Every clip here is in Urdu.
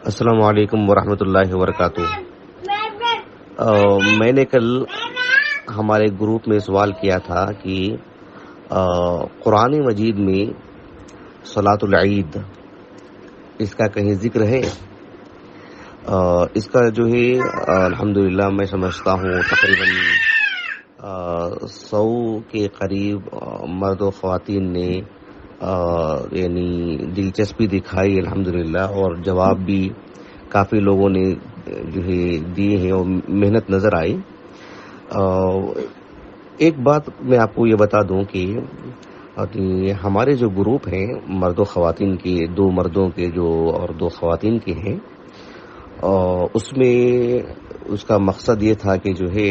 السلام علیکم ورحمۃ اللہ وبرکاتہ۔ میں نے کل ہمارے گروپ میں سوال کیا تھا کہ قرآن مجید میں صلاۃ العید اس کا کہیں ذکر ہے؟ اس کا جو ہے الحمدللہ میں سمجھتا ہوں تقریباً 100 کے قریب مرد و خواتین نے یعنی دلچسپی دکھائی الحمدللہ، اور جواب بھی کافی لوگوں نے جو ہے دیے ہیں اور محنت نظر آئی۔ ایک بات میں آپ کو یہ بتا دوں کہ ہمارے جو گروپ ہیں مرد و خواتین کے، 2 مردوں کے جو اور 2 خواتین کے ہیں، اس میں اس کا مقصد یہ تھا کہ جو ہے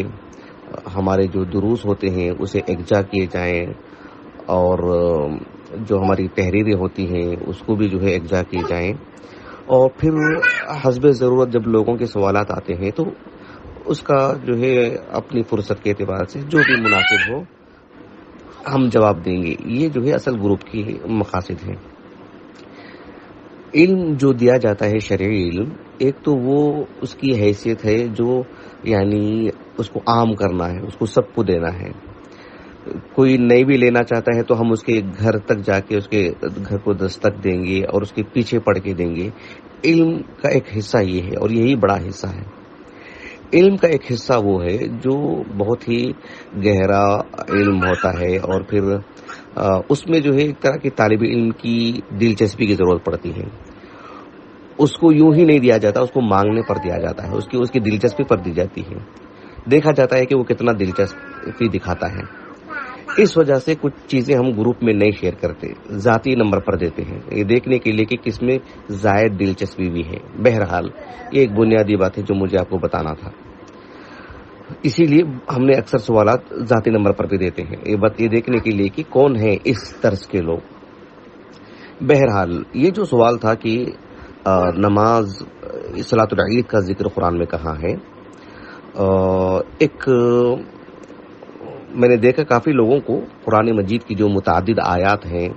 ہمارے جو دروس ہوتے ہیں اسے یکجا کیے جائیں، اور جو ہماری تحریریں ہوتی ہیں اس کو بھی جو ہے یکجا کی جائیں، اور پھر حسب ضرورت جب لوگوں کے سوالات آتے ہیں تو اس کا جو ہے اپنی فرصت کے اعتبار سے جو بھی مناسب ہو ہم جواب دیں گے۔ یہ جو ہے اصل گروپ کی مقاصد ہیں۔ علم جو دیا جاتا ہے شرعی علم، ایک تو وہ اس کی حیثیت ہے جو یعنی اس کو عام کرنا ہے، اس کو سب کو دینا ہے۔ کوئی نہیں بھی لینا چاہتا ہے تو ہم اس کے گھر تک جا کے اس کے گھر کو دستک دیں گے اور اس کے پیچھے پڑھ کے دیں گے۔ علم کا ایک حصہ یہ ہے، اور یہی بڑا حصہ ہے۔ علم کا ایک حصہ وہ ہے جو بہت ہی گہرا علم ہوتا ہے، اور پھر اس میں جو ہے ایک طرح کی طالب علم کی دلچسپی کی ضرورت پڑتی ہے۔ اس کو یوں ہی نہیں دیا جاتا، اس کو مانگنے پر دیا جاتا ہے، اس کی دلچسپی پر دی جاتی ہے، دیکھا جاتا ہے کہ وہ کتنا دلچسپی دکھاتا ہے۔ اس وجہ سے کچھ چیزیں ہم گروپ میں نہیں شیئر کرتے، ذاتی نمبر پر دیتے ہیں، یہ دیکھنے کے لیے کہ کس میں زائد دلچسپی بھی ہے۔ بہرحال یہ ایک بنیادی بات ہے جو مجھے آپ کو بتانا تھا، اسی لیے ہم نے اکثر سوالات ذاتی نمبر پر بھی دیتے ہیں، یہ دیکھنے کے لیے کہ کون ہیں اس طرز کے لوگ۔ بہرحال یہ جو سوال تھا کہ نماز صلاۃ العید کا ذکر قرآن میں کہاں ہے، ایک میں نے دیکھا کافی لوگوں کو قرآن مجید کی جو متعدد آیات ہیں،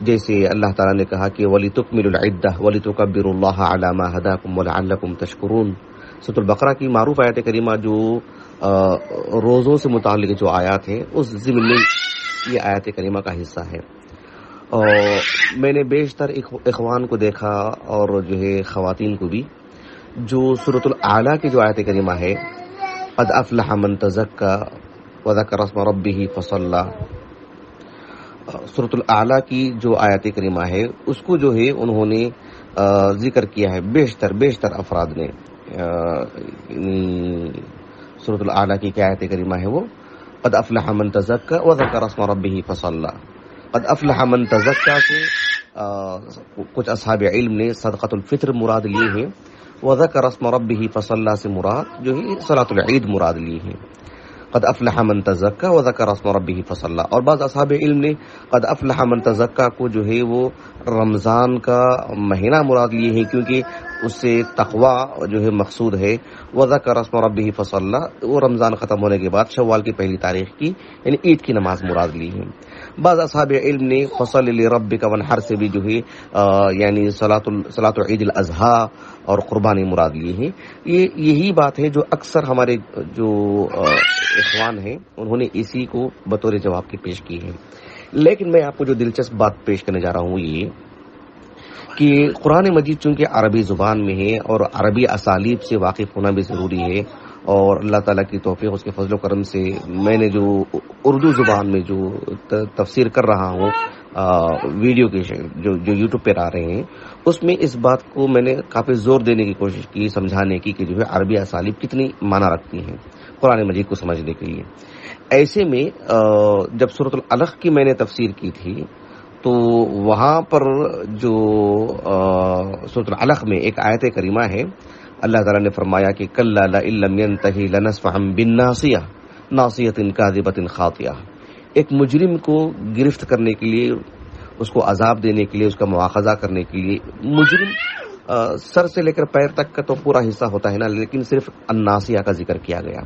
جیسے اللہ تعالیٰ نے کہا کہ وَلِتُكْمِلُوا الْعِدَّةَ وَلِتُكَبِّرُوا اللَّهَ عَلَى مَا هَدَاكُمْ وَلَعَلَّكُمْ تَشْكُرُونَ۔ سورۃ البقرہ کی معروف آیت کریمہ جو روزوں سے متعلق جو آیات ہیں، اس ضمن میں یہ آیت کریمہ کا حصہ ہے۔ اور میں نے بیشتر اخوان کو دیکھا اور جو ہے خواتین کو بھی، جو سورۃ الاعلیٰ کی جو آیت کریمہ ہے قد افلح من تزکا وذکر اسم ربہ فصلی، سورۃ الاعلیٰ کی جو آیت کریمہ ہے اس کو جو ہے انہوں نے ذکر کیا ہے بیشتر افراد نے۔ سورۃ الاعلیٰ کی کیا آیت کریمہ ہے وہ قد افلح من تزکا وذکر اسم ربہ فصلی۔ قد افلح من تزکا سے کچھ اصحاب علم نے صدقۃ الفطر مراد لی ہے، وذکر اسم ربہ فصلی سے مراد جو ہے صلاۃ العید مراد لی ہے۔ قد افلح من تزکا وذکر اسم ربہ فصلی، اور بعض اصحاب علم نے قد افلح من تزکا کو جو ہے وہ رمضان کا مہینہ مراد لیے ہیں، کیونکہ اس سے تقوی جو ہے مقصود ہے۔ وذکر اسم ربہ فصلی وہ رمضان ختم ہونے کے بعد شوال کی پہلی تاریخ کی یعنی عید کی نماز مراد لی ہے۔ بعض اصحاب علم نے فصلی لربک وانحر سے بھی جو ہے یعنی صلاۃ عید الاضحیٰ اور قربانی مراد لی ہے۔ یہی بات ہے جو اکثر ہمارے جو اخوان ہیں انہوں نے اسی کو بطور جواب کی پیش کی ہے۔ لیکن میں آپ کو جو دلچسپ بات پیش کرنے جا رہا ہوں یہ کہ قرآن مجید چونکہ عربی زبان میں ہے اور عربی اسالیب سے واقف ہونا بھی ضروری ہے، اور اللہ تعالیٰ کی توفیق اس کے فضل و کرم سے میں نے جو اردو زبان میں جو تفسیر کر رہا ہوں ویڈیو کے جو یوٹیوب پہ آ رہے ہیں، اس میں اس بات کو میں نے کافی زور دینے کی کوشش کی، سمجھانے کی کہ جو ہے عربی اسالیب کتنی معنی رکھتی ہیں قرآن مجید کو سمجھنے کے لیے۔ ایسے میں جب سورۃ العلق کی میں نے تفسیر کی تھی تو وہاں پر جو سورۃ العلق میں ایک آیت کریمہ ہے، اللہ تعالیٰ نے فرمایا کہ کلا لئن لم ينتہی لنصفعا بالناصیہ ناصیۃ کاذبۃ خاطئہ۔ ایک مجرم کو گرفت کرنے کے لیے، اس کو عذاب دینے کے لیے، اس کا مواخذہ کرنے کے لیے، مجرم سر سے لے کر پیر تک کا تو پورا حصہ ہوتا ہے نا، لیکن صرف الناصیہ کا ذکر کیا گیا۔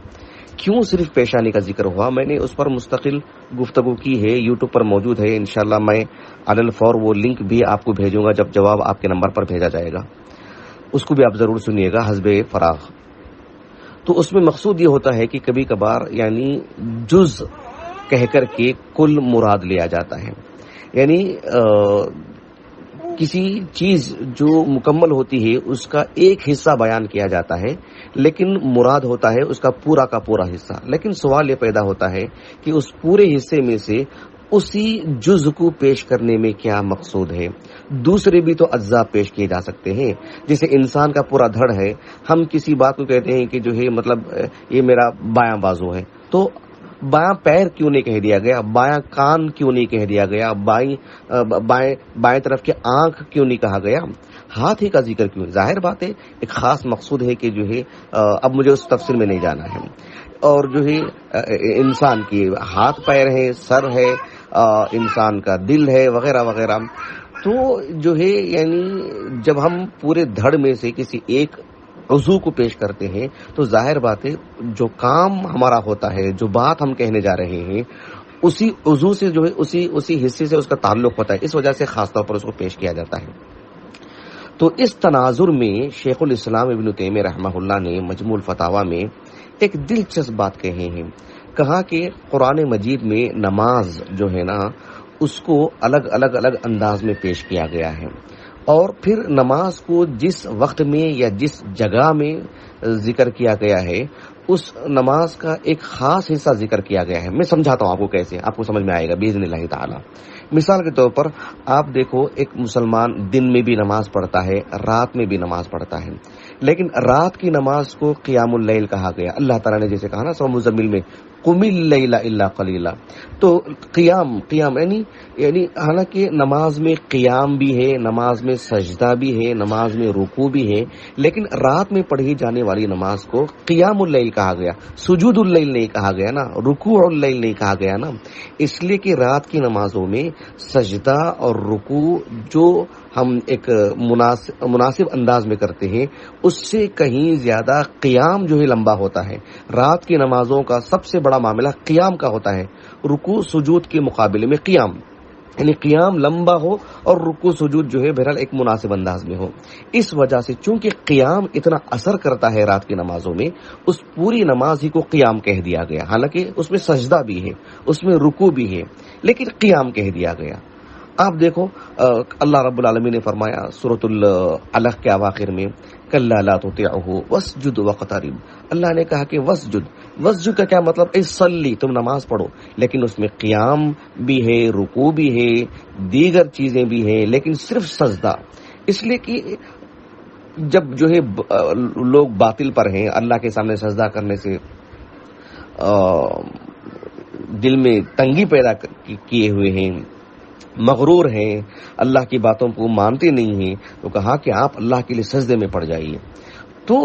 کیوں صرف پیشانی کا ذکر ہوا؟ میں نے اس پر مستقل گفتگو کی ہے، یوٹیوب پر موجود ہے، انشاءاللہ میں علی الفور وہ لنک بھی آپ کو بھیجوں گا جب جواب آپ کے نمبر پر بھیجا جائے گا۔ اس کو بھی آپ ضرور سنیے گا، حزب فراغ. تو اس میں مقصود یہ ہوتا ہے کہ کبھی کبھار یعنی جز کہہ کر کے کل مراد لیا جاتا ہے. یعنی کسی چیز جو مکمل ہوتی ہے اس کا ایک حصہ بیان کیا جاتا ہے، لیکن مراد ہوتا ہے اس کا پورا حصہ. لیکن سوال یہ پیدا ہوتا ہے کہ اس پورے حصے میں سے اسی جز کو پیش کرنے میں کیا مقصود ہے؟ دوسرے بھی تو اجزاء پیش کیے جا سکتے ہیں. جیسے انسان کا پورا دھڑ ہے، ہم کسی بات کو کہتے ہیں کہ جو ہے مطلب یہ میرا بایاں بازو ہے، تو بایاں پیر کیوں نہیں کہہ دیا گیا؟ بایاں کان کیوں نہیں کہہ دیا گیا؟ بائیں طرف کی آنکھ کیوں نہیں کہا گیا؟ ہاتھ ہی کا ذکر کیوں؟ ظاہر بات ہے ایک خاص مقصود ہے کہ جو ہے اب مجھے اس تفصیل میں نہیں جانا ہے. اور جو ہے انسان کی ہاتھ پیر ہے، سر ہے، انسان کا دل ہے، وغیرہ وغیرہ. تو جو ہے یعنی جب ہم پورے دھڑ میں سے کسی ایک عضو کو پیش کرتے ہیں تو ظاہر بات ہے جو کام ہمارا ہوتا ہے، جو بات ہم کہنے جا رہے ہیں، اسی عضو سے جو ہے اسی حصے سے اس کا تعلق ہوتا ہے. اس وجہ سے خاص طور پر اس کو پیش کیا جاتا ہے. تو اس تناظر میں شیخ الاسلام ابن تیمیہ رحمہ اللہ نے مجموع الفتاوی میں ایک دلچسپ بات کہی ہے. کہا کہ قرآن مجید میں نماز جو ہے نا اس کو الگ الگ انداز میں پیش کیا گیا ہے، اور پھر نماز کو جس وقت میں یا جس جگہ میں ذکر کیا گیا ہے اس نماز کا ایک خاص حصہ ذکر کیا گیا ہے. میں سمجھاتا ہوں آپ کو کیسے، آپ کو سمجھ میں آئے گا باذن اللہ تعالی. مثال کے طور پر آپ دیکھو ایک مسلمان دن میں بھی نماز پڑھتا ہے، رات میں بھی نماز پڑھتا ہے، لیکن رات کی نماز کو قیام اللیل کہا گیا. اللہ تعالیٰ نے جیسے کہا نا سورہ مزمل میں قم اللیل الا قلیلا، تو قیام یعنی حالانکہ نماز میں قیام بھی ہے، نماز میں سجدہ بھی ہے، نماز میں رکوع بھی ہے، لیکن رات میں پڑھی جانے والی نماز کو قیام اللیل کہا گیا. سجود اللیل نہیں کہا گیا نا، رکوع اللیل نہیں کہا گیا نا، اس لیے کہ رات کی نمازوں میں سجدہ اور رکوع جو ہم ایک مناسب انداز میں کرتے ہیں اس سے کہیں زیادہ قیام جو ہے لمبا ہوتا ہے. رات کی نمازوں کا سب سے بڑا معاملہ قیام کا ہوتا ہے، رکوع سجود کے مقابلے میں قیام، یعنی قیام لمبا ہو اور رکوع سجود جو ہے بہرحال ایک مناسب انداز میں ہو. اس وجہ سے چونکہ قیام اتنا اثر کرتا ہے رات کی نمازوں میں، اس پوری نماز ہی کو قیام کہہ دیا گیا. حالانکہ اس میں سجدہ بھی ہے، اس میں رکوع بھی ہے، لیکن قیام کہہ دیا گیا. آپ دیکھو اللہ رب العالمین نے فرمایا سورۃ العلق کے اواخر میں کلا لا تطعه واسجد واقترب. اللہ نے کہا کہ وسجد کا کیا مطلب؟ اے صلی، تم نماز پڑھو، لیکن اس میں قیام بھی ہے، رکوع بھی ہے، دیگر چیزیں بھی ہیں، لیکن صرف سجدہ. اس لیے کہ جب جو ہے لوگ باطل پر ہیں، اللہ کے سامنے سجدہ کرنے سے دل میں تنگی پیدا کیے ہوئے ہیں، مغرور ہیں، اللہ کی باتوں کو مانتے نہیں ہیں، تو کہا کہ آپ اللہ کے لیے سجدے میں پڑ جائیے. تو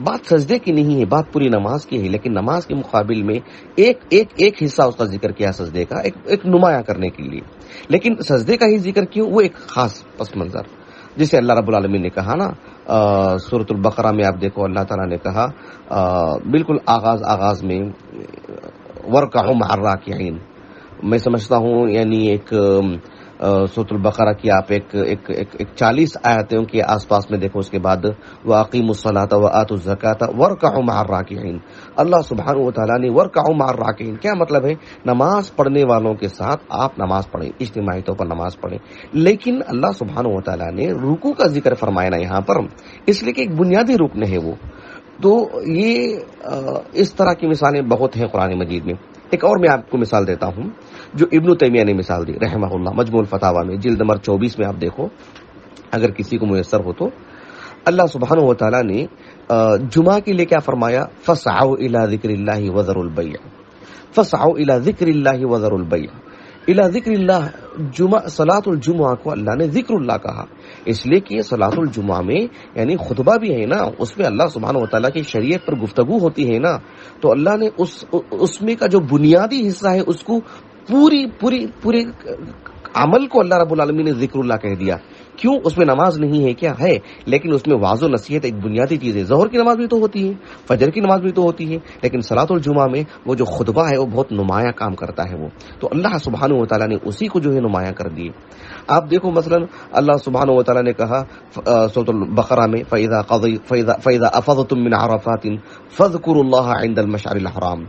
بات سجدے کی نہیں ہے، بات پوری نماز کی ہے، لیکن نماز کے مقابل میں ایک حصہ اس کا ذکر کیا سجدے کا، ایک نمایاں کرنے کے لیے. لیکن سجدے کا ہی ذکر کیوں؟ وہ ایک خاص پس منظر، جسے اللہ رب العالمین نے کہا نا سورۃ البقرہ میں. آپ دیکھو اللہ تعالیٰ نے کہا بالکل آغاز میں وَارْكَعُوا مَعَ الرَّاكِعِينَ. میں سمجھتا ہوں یعنی ایک سورۃ البقرہ کی آپ ایک 40 آیتوں کے آس پاس میں دیکھو، اس کے بعد وَأَقِیمُوا الصَّلَاةَ وَآتُوا الزَّکَاةَ وَارْكَعُوا مَعَ الرَّاكِعِينَ. اللہ سبحانہ و تعالیٰ نے وَارْكَعُوا مَعَ الرَّاكِعِينَ کیا مطلب ہے؟ نماز پڑھنے والوں کے ساتھ آپ نماز پڑھیں، اجتماعی طور پر نماز پڑھیں. لیکن اللہ سبحانہ و تعالیٰ نے رکوع کا ذکر فرمایا نا یہاں پر، اس لیے کہ ایک بنیادی رکن ہے وہ. تو یہ اس طرح کی مثالیں بہت ہیں قرآن مجید میں. ایک اور میں آپ کو مثال دیتا ہوں جو ابن تیمیہ نے مثال دی رحمہ اللہ مجموع الفتاوی میں جلد نمبر 24 میں. آپ دیکھو اگر کسی کو میسر ہو تو اللہ سبحانہ و تعالیٰ نے جمعہ کے لیے کیا فرمایا؟ فَاسْعَوْا إِلَىٰ ذِكْرِ اللَّهِ وَذَرُوا الْبَيْعَ. فَاسْعَوْا إِلَىٰ ذِكْرِ اللَّهِ وَذَرُوا الْبَيْعَ. اِلَىٰ ذِكْرِ اللَّهِ صلاۃ الجمعہ کو اللہ نے ذکر اللہ کہا، اس لیے کہ صلاۃ الجمعہ میں یعنی خطبہ بھی ہے نا، اس میں اللہ سبحانہ و تعالیٰ کی شریعت پر گفتگو ہوتی ہے نا. تو اللہ نے اس میں کا جو بنیادی حصہ ہے اس کو پورے عمل کو اللہ رب العالمین نے ذکر اللہ کہہ دیا. کیوں؟ اس میں نماز نہیں ہے کیا ہے، لیکن اس میں واضح نصیحت ایک بنیادی چیز ہے. ظہر کی نماز بھی تو ہوتی ہے، فجر کی نماز بھی تو ہوتی ہے، لیکن صلاۃ الجمعہ میں وہ جو خطبہ ہے وہ بہت نمایاں کام کرتا ہے وہ. تو اللہ سبحانہ و تعالیٰ نے اسی کو جو ہے نمایاں کر دیے. آپ دیکھو مثلا اللہ سبحانہ و تعالیٰ نے کہا سورۃ البقرہ میں فَإِذَا أَفَضْتُم مِّنْ عَرَفَاتٍ فَاذْكُرُوا اللَّهَ عِندَ الْمَشْعَرِ الْحَرَامِ.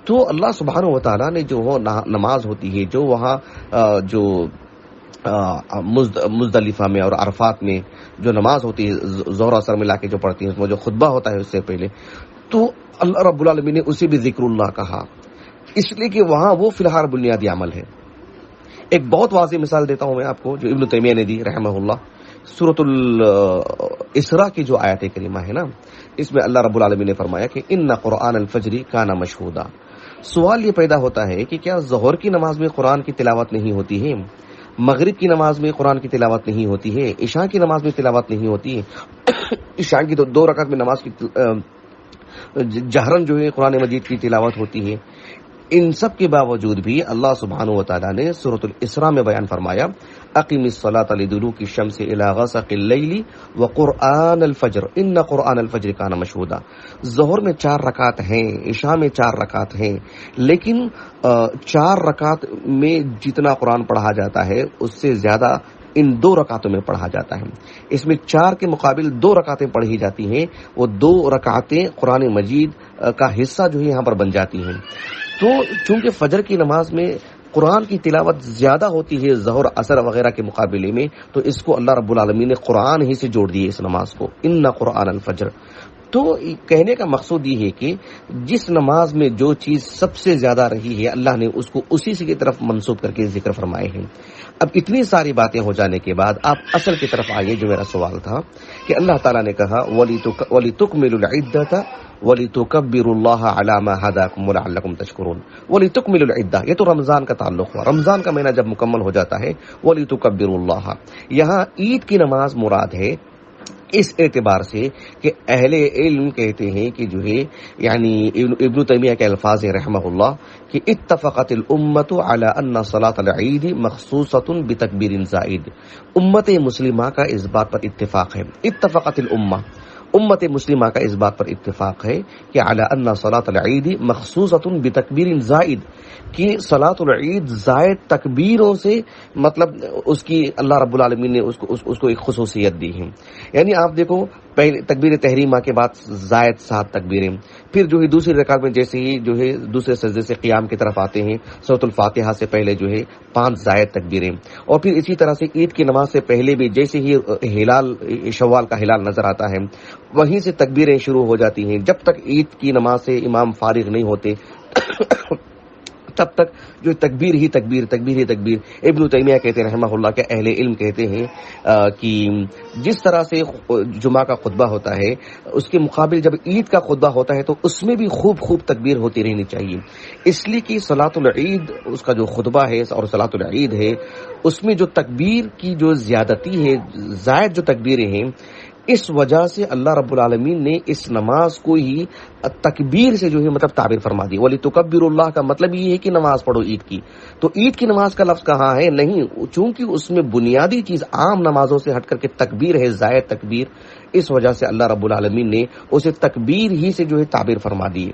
تو اللہ سبحانہ و تعالیٰ نے جو نماز ہوتی ہے جو وہاں جو مزدلفہ میں اور عرفات میں جو نماز ہوتی ہے ظہر اثر ملا کے جو پڑھتی ہے اس میں جو خطبہ ہوتا ہے اس سے پہلے، تو اللہ رب العالمین نے اسے بھی ذکر اللہ کہا، اس لیے کہ وہاں وہ فی الحال بنیادی عمل ہے. ایک بہت واضح مثال دیتا ہوں میں آپ کو جو ابن تیمیہ نے دی رحمہ اللہ. سورۃ الاسراء کی جو آیت کریمہ ہے نا، اس میں اللہ رب العالمین نے فرمایا کہ ان قرآن الفجر کان مشہودا. سوال یہ پیدا ہوتا ہے کہ کیا ظہر کی نماز میں قرآن کی تلاوت نہیں ہوتی ہے، مغرب کی نماز میں قرآن کی تلاوت نہیں ہوتی ہے، عشاء کی نماز میں تلاوت نہیں ہوتی ہے؟ عشاء کی دو رکعت میں نماز کی جہرن جو ہے قرآن مجید کی تلاوت ہوتی ہے. ان سب کے باوجود بھی اللہ سبحانہ و تعالیٰ نے سورۃ الاسراء میں بیان فرمایا اقیم الصلاۃ لدلوک الشمس الی غسق اللیل وقرآن الفجر ان قرآن الفجر کان مشہودا. ظہر میں 4 رکعت ہیں، عشاء میں 4 رکعت ہیں، لیکن 4 رکعت میں جتنا قرآن پڑھا جاتا ہے اس سے زیادہ ان 2 رکعتوں میں پڑھا جاتا ہے. اس میں 4 کے مقابل 2 رکعتیں پڑھی جاتی ہیں، وہ 2 رکعتیں قرآن مجید کا حصہ جو ہے یہاں پر بن جاتی ہیں. تو چونکہ فجر کی نماز میں قرآن کی تلاوت زیادہ ہوتی ہے ظہر اثر وغیرہ کے مقابلے میں، تو اس کو اللہ رب العالمین نے قرآن ہی سے جوڑ دیے اس نماز کو، ان قرآن الفجر. تو کہنے کا مقصود یہ ہے کہ جس نماز میں جو چیز سب سے زیادہ رہی ہے اللہ نے اس کو اسی سے کی طرف منسوب کر کے ذکر فرمائے ہیں. اب اتنی ساری باتیں ہو جانے کے بعد آپ اصل کی طرف آئیے جو میرا سوال تھا کہ اللہ تعالیٰ نے کہا وَلِتُكْمِلُوا الْعِدَّةَ وَلِتُكَبِّرُوا اللَّهَ عَلَى مَا هَدَاكُمْ وَلَعَلَّكُمْ تَشْكُرُونَ. وَلِتُكْمِلُوا الْعِدَّةَ یہ تو رمضان کا تعلق ہوا، رمضان کا مہینہ جب مکمل ہو جاتا ہے وَلِتُكَبِّرُوا اللَّهَ، یہاں عید کی نماز مراد ہے اس اعتبار سے کہ اہل علم کہتے ہیں کہ جو ہے یعنی ابن تیمیہ کے الفاظ ہیں رحمہ اللہ کہ اتفقت الامت علی ان صلاۃ العید مخصوصۃ بتکبیر زائد. امت مسلمہ کا اس بات پر اتفاق ہے، اتفقت امت مسلمہ کا اس بات پر اتفاق ہے کہ علی ان صلاۃ العید مخصوصۃ بتکبیر زائد، کہ صلاۃ العید زائد تکبیروں سے مطلب اس کی اللہ رب العالمین نے اس کو ایک خصوصیت دی ہے. یعنی آپ دیکھو پہلے تکبیر تحریمہ کے بعد زائد 7 تکبیریں، پھر جو ہے دوسری رکعت میں جیسے ہی جو ہے دوسرے سجدے سے قیام کی طرف آتے ہیں سورۃ الفاتحہ سے پہلے جو ہے 5 زائد تکبیریں، اور پھر اسی طرح سے عید کی نماز سے پہلے بھی جیسے ہی ہلال شوال کا ہلال نظر آتا ہے وہیں سے تکبیریں شروع ہو جاتی ہیں. جب تک عید کی نماز سے امام فارغ نہیں ہوتے تب تک جو تکبیر ہی تکبیر. ابن تیمیہ کہتے ہیں رحمہ اللہ کہ اہل علم کہتے ہیں کہ جس طرح سے جمعہ کا خطبہ ہوتا ہے اس کے مقابل جب عید کا خطبہ ہوتا ہے تو اس میں بھی خوب تکبیر ہوتی رہنی چاہیے، اس لیے کہ صلاۃ العید اس کا جو خطبہ ہے اور صلاۃ العید ہے اس میں جو تکبیر کی جو زیادتی ہے، زائد جو تکبیریں ہیں، اس وجہ سے اللہ رب العالمین نے اس نماز کو ہی تکبیر سے جو ہے مطلب تعبیر فرما دی. وَلِتُكَبِّرُوا اللَّهَ کا مطلب یہ ہے کہ نماز پڑھو عید کی. تو عید کی نماز کا لفظ کہاں ہے؟ نہیں، چونکہ اس میں بنیادی چیز عام نمازوں سے ہٹ کر کے تکبیر ہے، زائد تکبیر، اس وجہ سے اللہ رب العالمین نے اسے تکبیر ہی سے جو ہے تعبیر فرما دی.